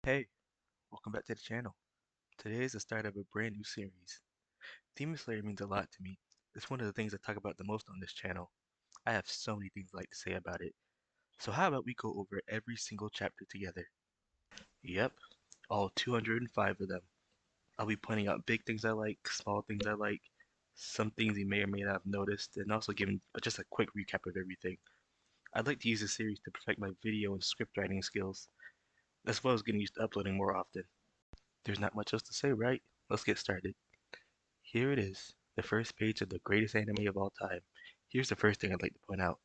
Hey, welcome back to the channel. Today is the start of a brand new series. Demon Slayer means a lot to me. It's one of the things I talk about the most on this channel. I have so many things I like to say about it. So how about we go over every single chapter together? Yep, all 205 of them. I'll be pointing out big things I like, small things I like, some things you may or may not have noticed, and also giving just a quick recap of everything. I'd like to use this series to perfect my video and script writing skills, as well as getting used to uploading more often. There's not much else to say, right? Let's get started. Here it is, the first page of the greatest anime of all time. Here's the first thing I'd like to point out.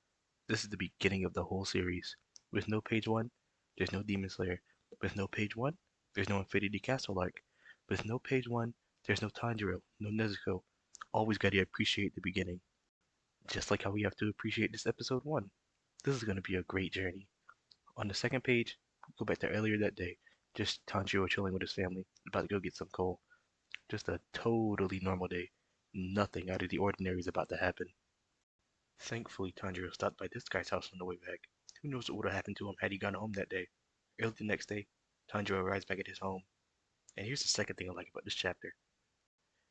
This is the beginning of the whole series. With no page 1, there's no Demon Slayer. With no page 1, there's no Infinity Castle arc. With no page 1, there's no Tanjiro, no Nezuko. Always gotta appreciate the beginning. Just like how we have to appreciate this episode 1. This is gonna be a great journey. On the second page, go back to earlier that day. Just Tanjiro chilling with his family, about to go get some coal. Just a totally normal day. Nothing out of the ordinary is about to happen. Thankfully, Tanjiro stopped by this guy's house on the way back. Who knows what would have happened to him had he gone home that day? Early the next day, Tanjiro arrives back at his home. And here's the second thing I like about this chapter.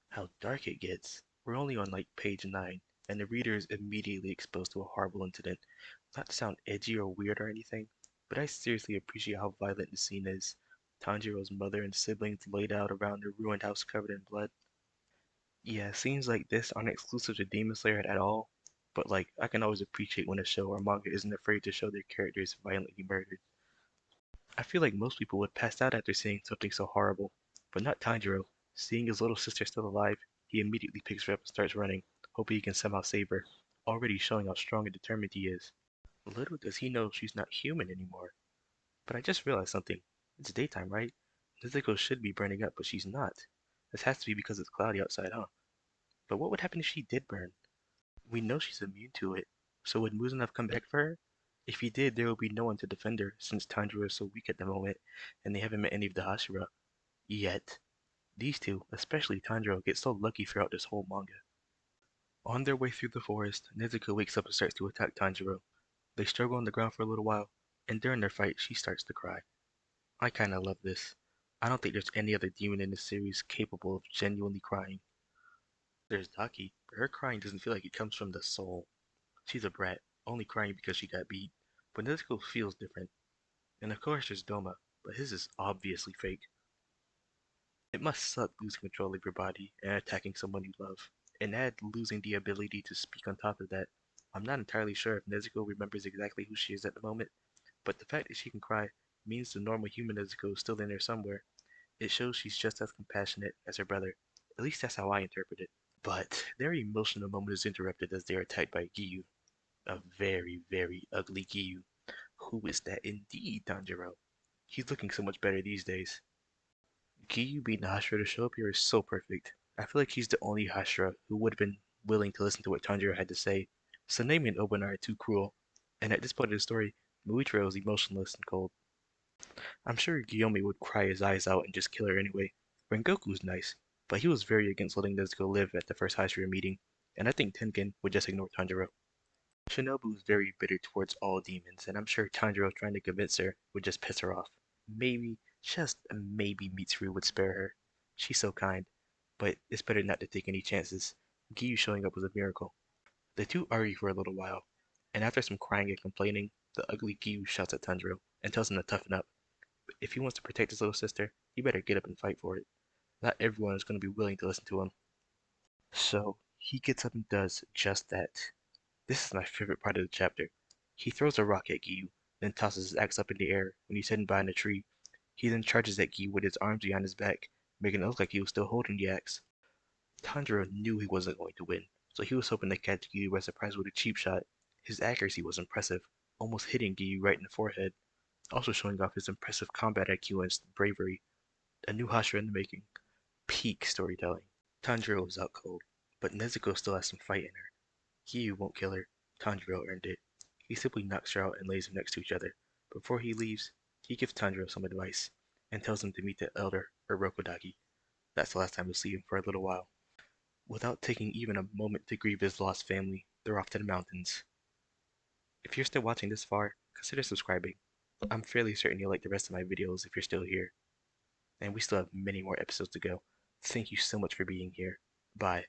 How dark it gets. We're only on like page 9, and the reader is immediately exposed to a horrible incident. Not to sound edgy or weird or anything, but I seriously appreciate how violent the scene is. Tanjiro's mother and siblings laid out around their ruined house covered in blood. Yeah, scenes like this aren't exclusive to Demon Slayer at all, but like I can always appreciate when a show or manga isn't afraid to show their characters violently murdered. I feel like most people would pass out after seeing something so horrible, but not Tanjiro. Seeing his little sister still alive, he immediately picks her up and starts running, hoping he can somehow save her, already showing how strong and determined he is. Little does he know she's not human anymore. But I just realized something. It's daytime, right? Nezuko should be burning up, but she's not. This has to be because it's cloudy outside, huh? But what would happen if she did burn? We know she's immune to it, so would Muzan come back for her? If he did, there would be no one to defend her, since Tanjiro is so weak at the moment, and they haven't met any of the Hashira yet. These two, especially Tanjiro, get so lucky throughout this whole manga. On their way through the forest, Nezuko wakes up and starts to attack Tanjiro. They struggle on the ground for a little while, and during their fight, she starts to cry. I kinda love this. I don't think there's any other demon in this series capable of genuinely crying. There's Daki, but her crying doesn't feel like it comes from the soul. She's a brat, only crying because she got beat. But Nezuko feels different. And of course there's Doma, but his is obviously fake. It must suck losing control of your body and attacking someone you love. And add losing the ability to speak on top of that. I'm not entirely sure if Nezuko remembers exactly who she is at the moment, but the fact that she can cry means the normal human Nezuko is still in there somewhere. It shows she's just as compassionate as her brother. At least that's how I interpret it. But their emotional moment is interrupted as they are attacked by Giyu, a very, very ugly Giyu. Who is that indeed, Tanjiro? He's looking so much better these days. Giyu being the Hashira to show up here is so perfect. I feel like he's the only Hashira who would have been willing to listen to what Tanjiro had to say. Sanemi and Oben are too cruel, and at this point of the story, Muichiro is emotionless and cold. I'm sure Guillaume would cry his eyes out and just kill her anyway. Rengoku's nice, but he was very against letting Nezuko live at the first Hashira meeting, and I think Tengen would just ignore Tanjiro. Shinobu is very bitter towards all demons, and I'm sure Tanjiro trying to convince her would just piss her off. Maybe, just maybe Mitsuru would spare her. She's so kind, but it's better not to take any chances. Giyu showing up was a miracle. The two argue for a little while, and after some crying and complaining, the ugly Giyu shouts at Tanjiro and tells him to toughen up. If he wants to protect his little sister, he better get up and fight for it. Not everyone is going to be willing to listen to him. So, he gets up and does just that. This is my favorite part of the chapter. He throws a rock at Giyu, then tosses his axe up in the air when he's hidden behind a tree. He then charges at Giyu with his arms behind his back, making it look like he was still holding the axe. Tanjiro knew he wasn't going to win, so he was hoping to catch Giyu by surprise with a cheap shot. His accuracy was impressive, almost hitting Giyu right in the forehead, also showing off his impressive combat IQ and bravery. A new Hashira in the making. Peak storytelling. Tanjiro was out cold, but Nezuko still has some fight in her. Giyu won't kill her. Tanjiro earned it. He simply knocks her out and lays them next to each other. Before he leaves, he gives Tanjiro some advice and tells him to meet the elder Urokodaki. That's the last time we'll see him for a little while. Without taking even a moment to grieve his lost family, they're off to the mountains. If you're still watching this far, consider subscribing. I'm fairly certain you'll like the rest of my videos if you're still here. And we still have many more episodes to go. Thank you so much for being here. Bye.